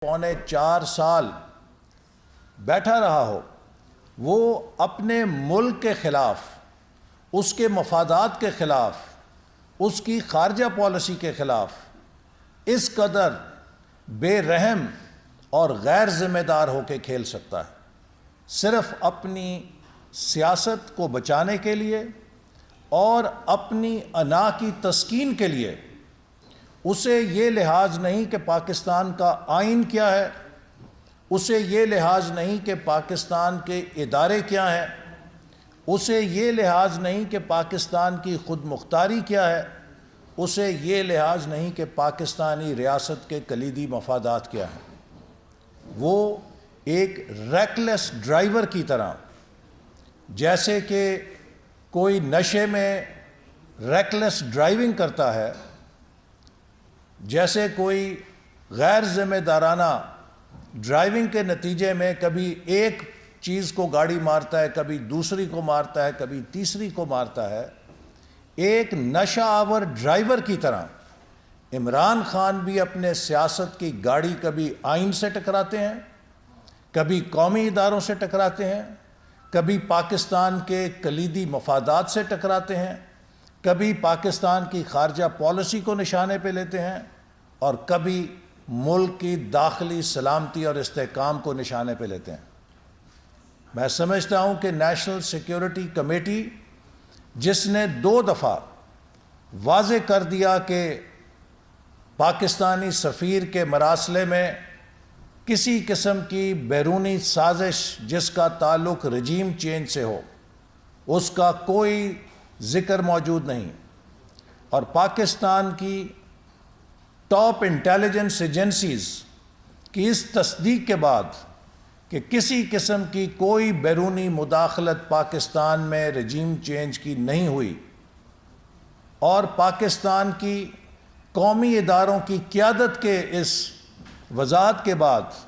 پونے 4 سال بیٹھا رہا ہو، وہ اپنے ملک کے خلاف، اس کے مفادات کے خلاف، اس کی خارجہ پالیسی کے خلاف اس قدر بے رحم اور غیر ذمہ دار ہو کے کھیل سکتا ہے، صرف اپنی سیاست کو بچانے کے لیے اور اپنی انا کی تسکین کے لیے۔ اسے یہ لحاظ نہیں کہ پاکستان کا آئین کیا ہے، اسے یہ لحاظ نہیں کہ پاکستان کے ادارے کیا ہیں، اسے یہ لحاظ نہیں کہ پاکستان کی خود مختاری کیا ہے، اسے یہ لحاظ نہیں کہ پاکستانی ریاست کے کلیدی مفادات کیا ہیں۔ وہ ایک ریکلیس ڈرائیور کی طرح، جیسے کہ کوئی نشے میں ریکلیس ڈرائیونگ کرتا ہے، جیسے کوئی غیر ذمہ دارانہ ڈرائیونگ کے نتیجے میں کبھی ایک چیز کو گاڑی مارتا ہے، کبھی دوسری کو مارتا ہے، کبھی تیسری کو مارتا ہے، ایک نشہ آور ڈرائیور کی طرح عمران خان بھی اپنے سیاست کی گاڑی کبھی آئین سے ٹکراتے ہیں، کبھی قومی اداروں سے ٹکراتے ہیں، کبھی پاکستان کے کلیدی مفادات سے ٹکراتے ہیں، کبھی پاکستان کی خارجہ پالیسی کو نشانے پہ لیتے ہیں، اور کبھی ملک کی داخلی سلامتی اور استحکام کو نشانے پہ لیتے ہیں۔ میں سمجھتا ہوں کہ نیشنل سیکیورٹی کمیٹی، جس نے 2 دفعہ واضح کر دیا کہ پاکستانی سفیر کے مراسلے میں کسی قسم کی بیرونی سازش جس کا تعلق رجیم چینج سے ہو، اس کا کوئی ذکر موجود نہیں، اور پاکستان کی ٹاپ انٹیلیجنس ایجنسیز کی اس تصدیق کے بعد کہ کسی قسم کی کوئی بیرونی مداخلت پاکستان میں رجیم چینج کی نہیں ہوئی، اور پاکستان کی قومی اداروں کی قیادت کے اس وضاحت کے بعد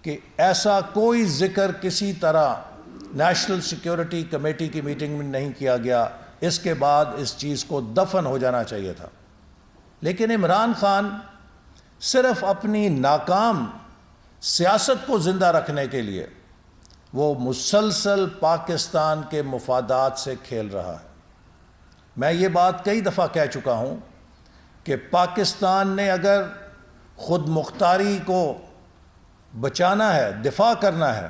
کہ ایسا کوئی ذکر کسی طرح نیشنل سیکیورٹی کمیٹی کی میٹنگ میں نہیں کیا گیا، اس کے بعد اس چیز کو دفن ہو جانا چاہیے تھا۔ لیکن عمران خان صرف اپنی ناکام سیاست کو زندہ رکھنے کے لیے وہ مسلسل پاکستان کے مفادات سے کھیل رہا ہے۔ میں یہ بات کئی دفعہ کہہ چکا ہوں کہ پاکستان نے اگر خود مختاری کو بچانا ہے، دفاع کرنا ہے،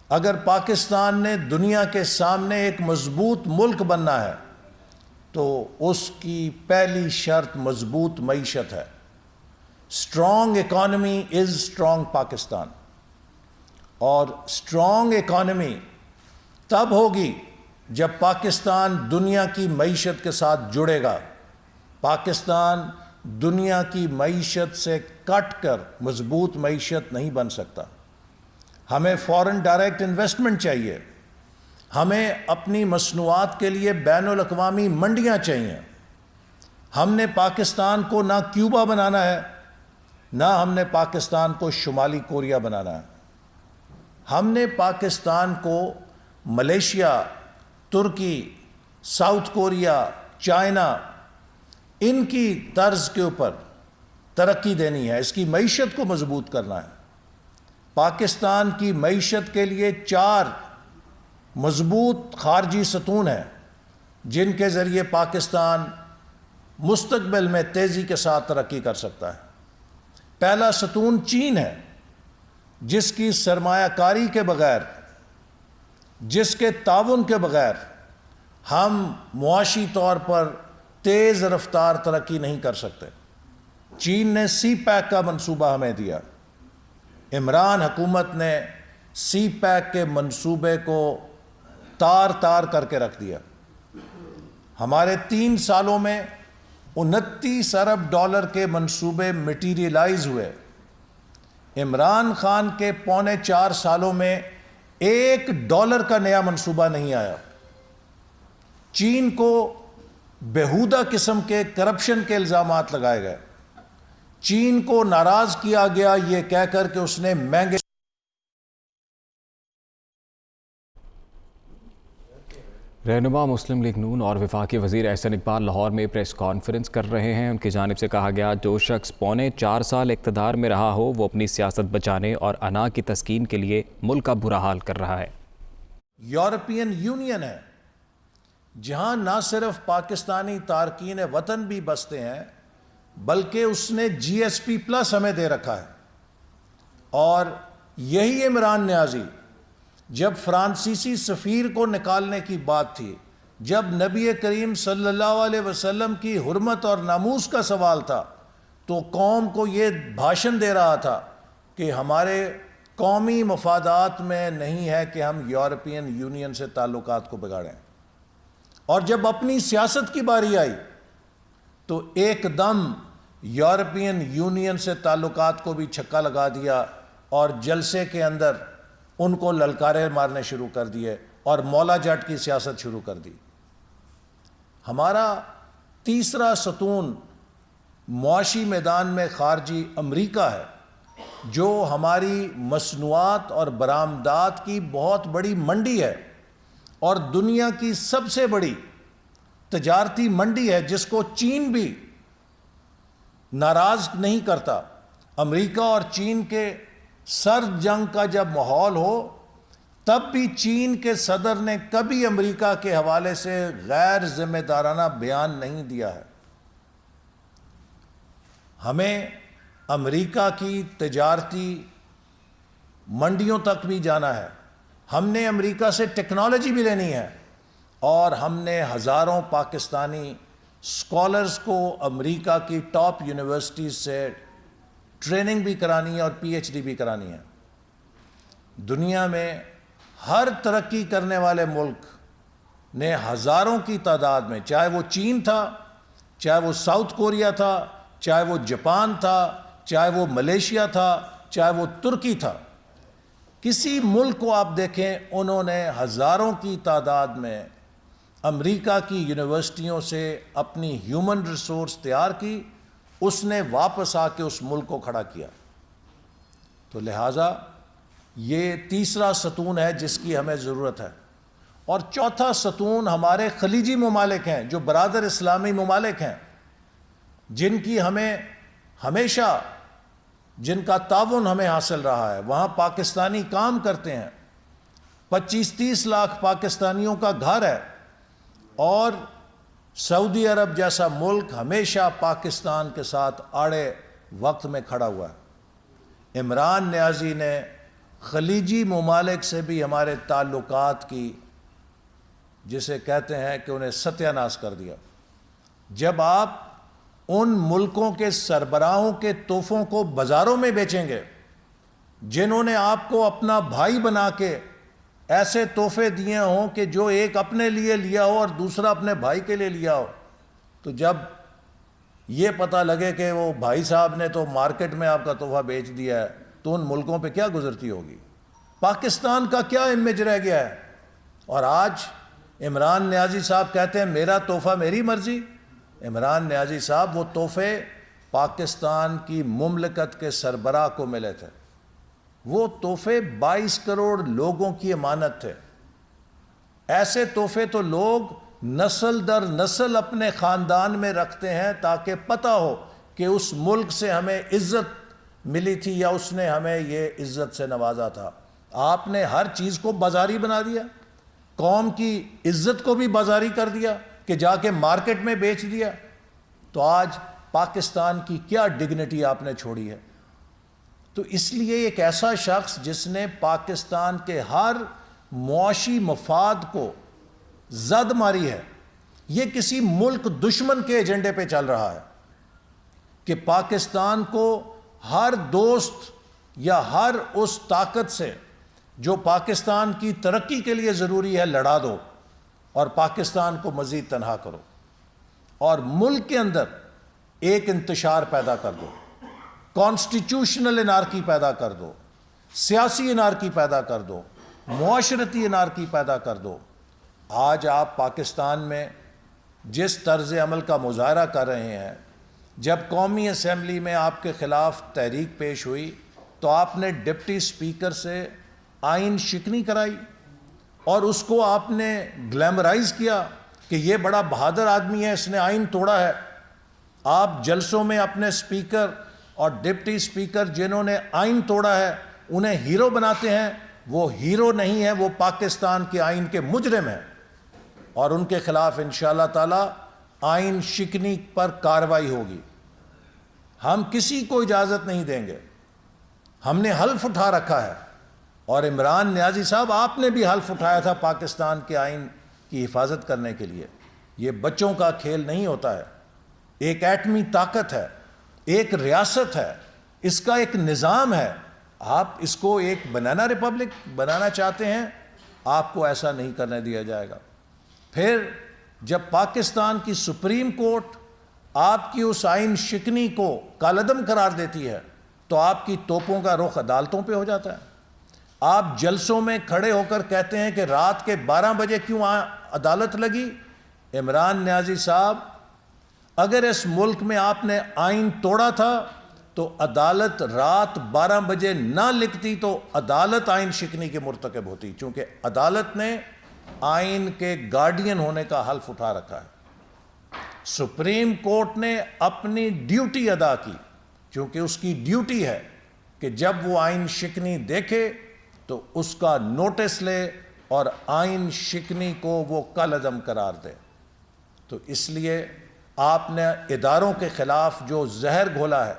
اگر پاکستان نے دنیا کے سامنے ایک مضبوط ملک بننا ہے، تو اس کی پہلی شرط مضبوط معیشت ہے۔ Strong economy is strong Pakistan, اور اسٹرانگ اکانومی تب ہوگی جب پاکستان دنیا کی معیشت کے ساتھ جڑے گا۔ پاکستان دنیا کی معیشت سے کٹ کر مضبوط معیشت نہیں بن سکتا۔ ہمیں فارن ڈائریکٹ انویسٹمنٹ چاہیے، ہمیں اپنی مصنوعات کے لیے بین الاقوامی منڈیاں چاہیے۔ ہم نے پاکستان کو نہ کیوبا بنانا ہے، نہ ہم نے پاکستان کو شمالی کوریا بنانا ہے۔ ہم نے پاکستان کو ملیشیا، ترکی، ساؤتھ کوریا، چائنا، ان کی طرز کے اوپر ترقی دینی ہے، اس کی معیشت کو مضبوط کرنا ہے۔ پاکستان کی معیشت کے لیے 4 مضبوط خارجی ستون ہیں جن کے ذریعے پاکستان مستقبل میں تیزی کے ساتھ ترقی کر سکتا ہے۔ پہلا ستون چین ہے، جس کی سرمایہ کاری کے بغیر، جس کے تعاون کے بغیر ہم معاشی طور پر تیز رفتار ترقی نہیں کر سکتے۔ چین نے سی پیک کا منصوبہ ہمیں دیا، عمران حکومت نے سی پیک کے منصوبے کو تار تار کر کے رکھ دیا۔ ہمارے 3 سالوں میں 29 ارب ڈالر کے منصوبے مٹیریلائز ہوئے۔ عمران خان کے پونے 4 سالوں میں $1 کا نیا منصوبہ نہیں آیا۔ چین کو بیہودہ قسم کے کرپشن کے الزامات لگائے گئے، چین کو ناراض کیا گیا یہ کہہ کر کہ اس نے مہنگے رہنما مسلم لیگ نون اور وفاقی وزیر احسن اقبال لاہور میں پریس کانفرنس کر رہے ہیں۔ ان کی جانب سے کہا گیا جو شخص 4.25 سال اقتدار میں رہا ہو وہ اپنی سیاست بچانے اور انا کی تسکین کے لیے ملک کا برا حال کر رہا ہے۔ یورپین یونین ہے جہاں نہ صرف پاکستانی تارکین وطن بھی بستے ہیں بلکہ اس نے جی ایس پی پلس ہمیں دے رکھا ہے۔ اور یہی عمران نیازی جب فرانسیسی سفیر کو نکالنے کی بات تھی، جب نبی کریم صلی اللہ علیہ وسلم کی حرمت اور ناموس کا سوال تھا، تو قوم کو یہ بھاشن دے رہا تھا کہ ہمارے قومی مفادات میں نہیں ہے کہ ہم یورپین یونین سے تعلقات کو بگاڑیں۔ اور جب اپنی سیاست کی باری آئی تو ایک دم یورپین یونین سے تعلقات کو بھی چھکا لگا دیا اور جلسے کے اندر ان کو للکارے مارنے شروع کر دیے اور مولا جٹ کی سیاست شروع کر دی۔ ہمارا تیسرا ستون معاشی میدان میں خارجی امریکہ ہے جو ہماری مصنوعات اور برآمدات کی بہت بڑی منڈی ہے اور دنیا کی سب سے بڑی تجارتی منڈی ہے جس کو چین بھی ناراض نہیں کرتا۔ امریکہ اور چین کے سرد جنگ کا جب ماحول ہو تب بھی چین کے صدر نے کبھی امریکہ کے حوالے سے غیر ذمہ دارانہ بیان نہیں دیا ہے۔ ہمیں امریکہ کی تجارتی منڈیوں تک بھی جانا ہے، ہم نے امریکہ سے ٹیکنالوجی بھی لینی ہے اور ہم نے ہزاروں پاکستانی اسکالرز کو امریکہ کی ٹاپ یونیورسٹیز سے ٹریننگ بھی کرانی ہے اور پی ایچ ڈی بھی کرانی ہے۔ دنیا میں ہر ترقی کرنے والے ملک نے ہزاروں کی تعداد میں، چاہے وہ چین تھا، چاہے وہ ساؤتھ کوریا تھا، چاہے وہ جاپان تھا، چاہے وہ ملیشیا تھا، چاہے وہ ترکی تھا، کسی ملک کو آپ دیکھیں انہوں نے ہزاروں کی تعداد میں امریکہ کی یونیورسٹیوں سے اپنی ہیومن ریسورس تیار کی، اس نے واپس آ کے اس ملک کو کھڑا کیا۔ تو لہٰذا یہ تیسرا ستون ہے جس کی ہمیں ضرورت ہے۔ اور چوتھا ستون ہمارے خلیجی ممالک ہیں جو برادر اسلامی ممالک ہیں، جن کی ہمیں ہمیشہ جن کا تعاون ہمیں حاصل رہا ہے۔ وہاں پاکستانی کام کرتے ہیں، 25-30 لاکھ پاکستانیوں کا گھر ہے، اور سعودی عرب جیسا ملک ہمیشہ پاکستان کے ساتھ آڑے وقت میں کھڑا ہوا ہے۔ عمران نیازی نے خلیجی ممالک سے بھی ہمارے تعلقات کی، جسے کہتے ہیں کہ انہیں ستیہ ناش کر دیا۔ جب آپ ان ملکوں کے سربراہوں کے تحفوں کو بازاروں میں بیچیں گے جنہوں نے آپ کو اپنا بھائی بنا کے ایسے تحفے دیے ہوں کہ جو ایک اپنے لیے لیا ہو اور دوسرا اپنے بھائی کے لیے لیا ہو، تو جب یہ پتہ لگے کہ وہ بھائی صاحب نے تو مارکیٹ میں آپ کا تحفہ بیچ دیا ہے تو ان ملکوں پہ کیا گزرتی ہوگی؟ پاکستان کا کیا امیج رہ گیا ہے؟ اور آج عمران نیازی صاحب کہتے ہیں میرا تحفہ میری مرضی۔ عمران نیازی صاحب وہ تحفے پاکستان کی مملکت کے سربراہ کو ملے تھے، وہ تحفے 22 کروڑ لوگوں کی امانت تھے۔ ایسے تحفے تو لوگ نسل در نسل اپنے خاندان میں رکھتے ہیں تاکہ پتہ ہو کہ اس ملک سے ہمیں عزت ملی تھی یا اس نے ہمیں یہ عزت سے نوازا تھا۔ آپ نے ہر چیز کو بازاری بنا دیا، قوم کی عزت کو بھی بازاری کر دیا کہ جا کے مارکیٹ میں بیچ دیا۔ تو آج پاکستان کی کیا ڈگنیٹی آپ نے چھوڑی ہے؟ تو اس لیے ایک ایسا شخص جس نے پاکستان کے ہر معاشی مفاد کو زد ماری ہے، یہ کسی ملک دشمن کے ایجنڈے پہ چل رہا ہے کہ پاکستان کو ہر دوست یا ہر اس طاقت سے جو پاکستان کی ترقی کے لیے ضروری ہے لڑا دو اور پاکستان کو مزید تنہا کرو، اور ملک کے اندر ایک انتشار پیدا کر دو، کانسٹیٹیوشنل انارکی پیدا کر دو، سیاسی انارکی پیدا کر دو، معاشرتی انارکی پیدا کر دو۔ آج آپ پاکستان میں جس طرز عمل کا مظاہرہ کر رہے ہیں، جب قومی اسمبلی میں آپ کے خلاف تحریک پیش ہوئی تو آپ نے ڈپٹی اسپیکر سے آئین شکنی کرائی، اور اس کو آپ نے گلیمرائز کیا کہ یہ بڑا بہادر آدمی ہے, اس نے آئین توڑا ہے. آپ جلسوں میں اپنے سپیکر اور ڈپٹی سپیکر جنہوں نے آئین توڑا ہے انہیں ہیرو بناتے ہیں. وہ ہیرو نہیں ہے, وہ پاکستان کے آئین کے مجرم ہیں, اور ان کے خلاف انشاءاللہ تعالی آئین شکنی پر کارروائی ہوگی. ہم کسی کو اجازت نہیں دیں گے. ہم نے حلف اٹھا رکھا ہے, اور عمران نیازی صاحب آپ نے بھی حلف اٹھایا تھا پاکستان کے آئین کی حفاظت کرنے کے لیے. یہ بچوں کا کھیل نہیں ہوتا ہے. ایک ایٹمی طاقت ہے, ایک ریاست ہے, اس کا ایک نظام ہے. آپ اس کو ایک بنانا ریپبلک بنانا چاہتے ہیں, آپ کو ایسا نہیں کرنے دیا جائے گا. پھر جب پاکستان کی سپریم کورٹ آپ کی اس آئین شکنی کو کالعدم قرار دیتی ہے تو آپ کی توپوں کا رخ عدالتوں پہ ہو جاتا ہے. آپ جلسوں میں کھڑے ہو کر کہتے ہیں کہ رات کے 12 بجے کیوں عدالت لگی. عمران نیازی صاحب, اگر اس ملک میں آپ نے آئین توڑا تھا تو عدالت رات 12 بجے نہ لکھتی تو عدالت آئین شکنی کے مرتکب ہوتی, چونکہ عدالت نے آئین کے گارڈین ہونے کا حلف اٹھا رکھا ہے. سپریم کورٹ نے اپنی ڈیوٹی ادا کی, کیونکہ اس کی ڈیوٹی ہے کہ جب وہ آئین شکنی دیکھے تو اس کا نوٹس لے اور آئین شکنی کو وہ کالعدم قرار دے. تو اس لیے آپ نے اداروں کے خلاف جو زہر گھولا ہے,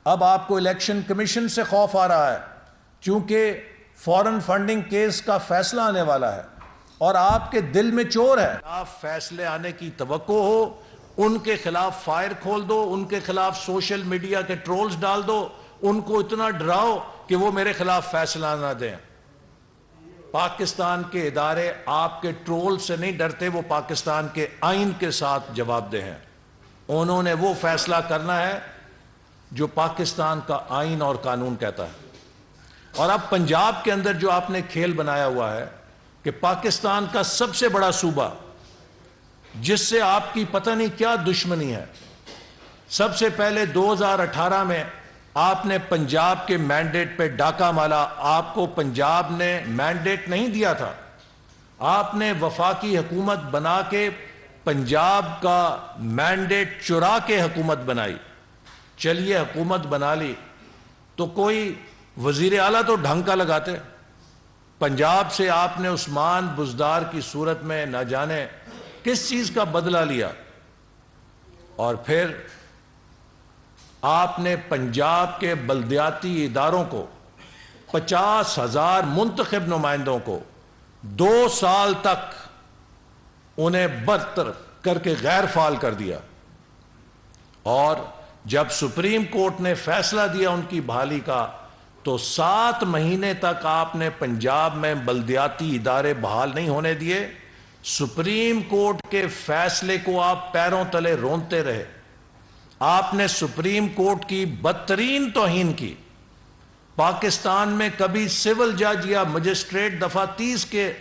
اب آپ کو الیکشن کمیشن سے خوف آ رہا ہے, چونکہ فورن فنڈنگ کیس کا فیصلہ آنے والا ہے اور آپ کے دل میں چور ہے. آپ فیصلے آنے کی توقع ہو, ان کے خلاف فائر کھول دو, ان کے خلاف سوشل میڈیا کے ٹرولز ڈال دو, ان کو اتنا ڈراؤ کہ وہ میرے خلاف فیصلہ نہ دیں. پاکستان کے ادارے آپ کے ٹرول سے نہیں ڈرتے, وہ پاکستان کے آئین کے ساتھ جواب دہ ہیں. انہوں نے وہ فیصلہ کرنا ہے جو پاکستان کا آئین اور قانون کہتا ہے. اور اب پنجاب کے اندر جو آپ نے کھیل بنایا ہوا ہے کہ پاکستان کا سب سے بڑا صوبہ جس سے آپ کی پتہ نہیں کیا دشمنی ہے, سب سے پہلے 2018 میں آپ نے پنجاب کے مینڈیٹ پہ ڈاکہ مالا. آپ کو پنجاب نے مینڈیٹ نہیں دیا تھا, آپ نے وفاقی حکومت بنا کے پنجاب کا مینڈیٹ چرا کے حکومت بنائی. چلیے حکومت بنا لی تو کوئی وزیر اعلیٰ تو ڈھنگ کا لگاتے. پنجاب سے آپ نے عثمان بزدار کی صورت میں نہ جانے کس چیز کا بدلہ لیا, اور پھر آپ نے پنجاب کے بلدیاتی اداروں کو 50,000 منتخب نمائندوں کو 2 سال تک انہیں برطرف کر کے غیر فعال کر دیا. اور جب سپریم کورٹ نے فیصلہ دیا ان کی بحالی کا تو 7 مہینے تک آپ نے پنجاب میں بلدیاتی ادارے بحال نہیں ہونے دیے. سپریم کورٹ کے فیصلے کو آپ پیروں تلے رونتے رہے. آپ نے سپریم کورٹ کی بدترین توہین کی. پاکستان میں کبھی سول جج یا مجسٹریٹ دفعہ 30 کے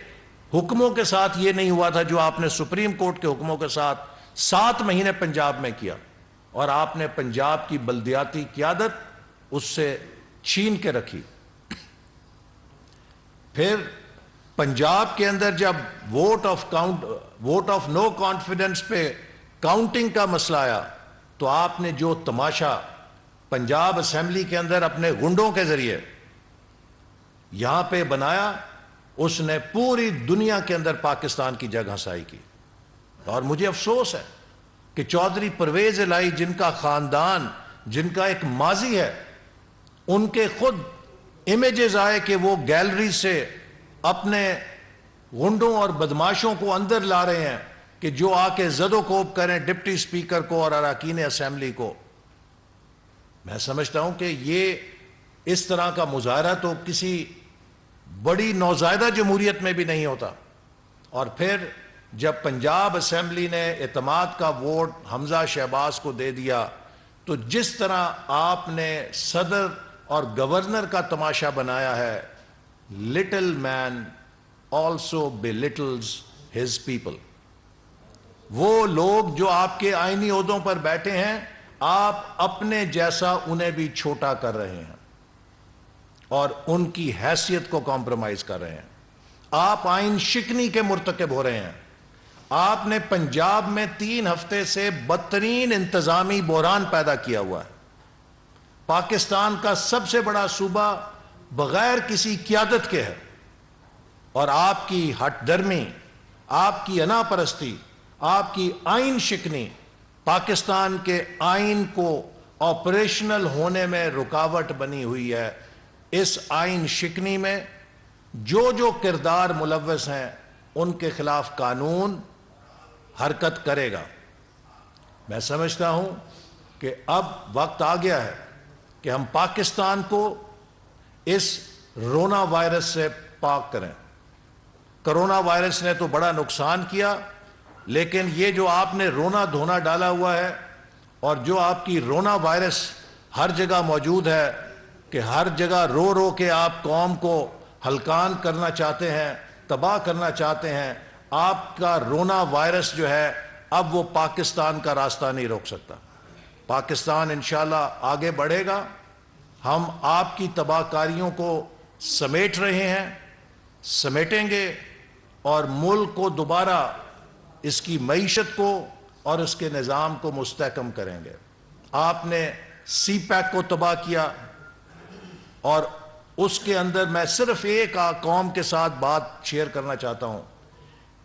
حکموں کے ساتھ یہ نہیں ہوا تھا جو آپ نے سپریم کورٹ کے حکموں کے ساتھ 7 مہینے پنجاب میں کیا. اور آپ نے پنجاب کی بلدیاتی قیادت اس سے چھین کے رکھی. پھر پنجاب کے اندر جب ووٹ آف نو کانفیڈنس پہ کاؤنٹنگ کا مسئلہ آیا تو آپ نے جو تماشا پنجاب اسمبلی کے اندر اپنے گنڈوں کے ذریعے یہاں پہ بنایا, اس نے پوری دنیا کے اندر پاکستان کی جگہ ہنسائی کی. اور مجھے افسوس ہے کہ چودھری پرویز الہی جن کا خاندان, جن کا ایک ماضی ہے, ان کے خود امیجز آئے کہ وہ گیلری سے اپنے غنڈوں اور بدماشوں کو اندر لا رہے ہیں کہ جو آ کے زد و کوب کریں ڈپٹی سپیکر کو اور اراکین اسمبلی کو. میں سمجھتا ہوں کہ یہ اس طرح کا مظاہرہ تو کسی بڑی نوزائیدہ جمہوریت میں بھی نہیں ہوتا. اور پھر جب پنجاب اسمبلی نے اعتماد کا ووٹ حمزہ شہباز کو دے دیا تو جس طرح آپ نے صدر اور گورنر کا تماشا بنایا ہے, لٹل مین آلسو بلیٹلز ہز پیپل. وہ لوگ جو آپ کے آئینی عہدوں پر بیٹھے ہیں, آپ اپنے جیسا انہیں بھی چھوٹا کر رہے ہیں اور ان کی حیثیت کو کمپرومائز کر رہے ہیں. آپ آئین شکنی کے مرتکب ہو رہے ہیں. آپ نے پنجاب میں 3 ہفتے سے بدترین انتظامی بحران پیدا کیا ہوا ہے. پاکستان کا سب سے بڑا صوبہ بغیر کسی قیادت کے ہے، اور آپ کی ہٹ درمی، آپ کی انا پرستی، آپ کی آئین شکنی پاکستان کے آئین کو آپریشنل ہونے میں رکاوٹ بنی ہوئی ہے. اس آئین شکنی میں جو کردار ملوث ہیں ان کے خلاف قانون حرکت کرے گا. میں سمجھتا ہوں کہ اب وقت آ گیا ہے کہ ہم پاکستان کو اس رونا وائرس سے پاک کریں. کرونا وائرس نے تو بڑا نقصان کیا، لیکن یہ جو آپ نے رونا دھونا ڈالا ہوا ہے، اور جو آپ کی رونا وائرس ہر جگہ موجود ہے کہ ہر جگہ رو رو کے آپ قوم کو ہلکان کرنا چاہتے ہیں، تباہ کرنا چاہتے ہیں، آپ کا رونا وائرس جو ہے اب وہ پاکستان کا راستہ نہیں روک سکتا. پاکستان انشاءاللہ آگے بڑھے گا. ہم آپ کی تباہ کاریوں کو سمیٹ رہے ہیں، سمیٹیں گے، اور ملک کو دوبارہ اس کی معیشت کو اور اس کے نظام کو مستحکم کریں گے. آپ نے سی پیک کو تباہ کیا، اور اس کے اندر میں صرف ایک قوم کے ساتھ بات شیئر کرنا چاہتا ہوں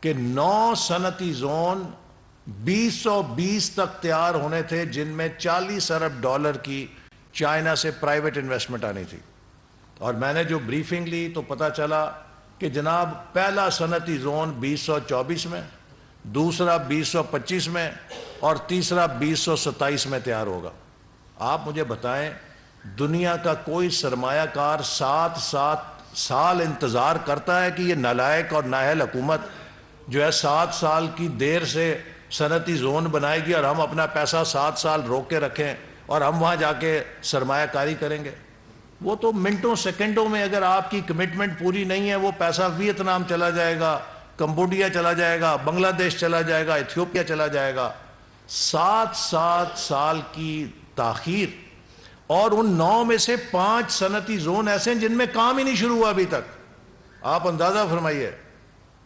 کہ 9 صنعتی زون 2020 تک تیار ہونے تھے، جن میں $40 ارب کی چائنا سے پرائیویٹ انویسٹمنٹ آنی تھی. اور میں نے جو بریفنگ لی تو پتا چلا کہ جناب پہلا صنعتی زون 2024 میں، دوسرا 2025 میں، اور تیسرا 2027 میں تیار ہوگا. آپ مجھے بتائیں، دنیا کا کوئی سرمایہ کار 7 سال انتظار کرتا ہے کہ یہ نالائق اور نااہل حکومت جو ہے 7 سال کی دیر سے صنعتی زون بنائے گی اور ہم اپنا پیسہ 7 سال روک کے رکھیں اور ہم وہاں جا کے سرمایہ کاری کریں گے؟ وہ تو منٹوں سیکنڈوں میں، اگر آپ کی کمٹمنٹ پوری نہیں ہے، وہ پیسہ ویتنام چلا جائے گا، کمبوڈیا چلا جائے گا، بنگلہ دیش چلا جائے گا، ایتھیوپیا چلا جائے گا. 7 سال کی تاخیر، اور ان 9 میں سے 5 صنعتی زون ایسے ہیں جن میں کام ہی نہیں شروع ہوا ابھی تک. آپ اندازہ فرمائیے،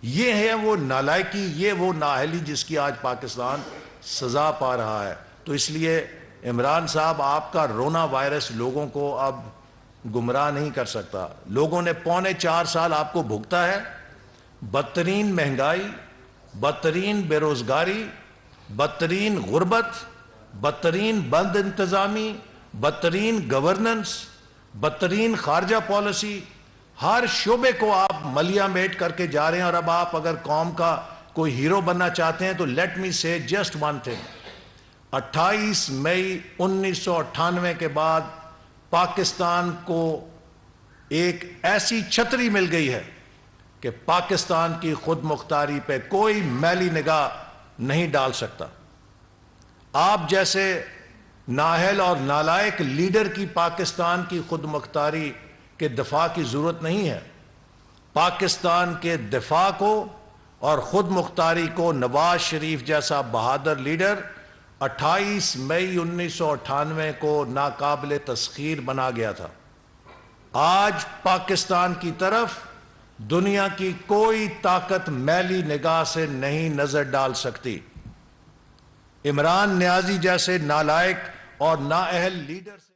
یہ ہے وہ نالائکی، یہ وہ نااہلی جس کی آج پاکستان سزا پا رہا ہے. تو اس لیے عمران صاحب، آپ کا رونا وائرس لوگوں کو اب گمراہ نہیں کر سکتا. لوگوں نے 4.25 سال آپ کو بھگتا ہے. بدترین مہنگائی، بدترین بے روزگاری، بدترین غربت، بدترین بند انتظامی، بدترین گورننس، بدترین خارجہ پالیسی، ہر شعبے کو آپ ملیا میٹ کر کے جا رہے ہیں. اور اب آپ اگر قوم کا کوئی ہیرو بننا چاہتے ہیں تو لیٹ می سے جسٹ ون تھنگ. 28 مئی 1998 کے بعد پاکستان کو ایک ایسی چھتری مل گئی ہے کہ پاکستان کی خود مختاری پہ کوئی میلی نگاہ نہیں ڈال سکتا. آپ جیسے نااہل اور نالائق لیڈر کی پاکستان کی خود مختاری کے دفاع کی ضرورت نہیں ہے. پاکستان کے دفاع کو اور خود مختاری کو نواز شریف جیسا بہادر لیڈر 28 مئی 1998 کو ناقابل تسخیر بنا گیا تھا. آج پاکستان کی طرف دنیا کی کوئی طاقت میلی نگاہ سے نہیں نظر ڈال سکتی. عمران نیازی جیسے نالائق اور نااہل لیڈر سے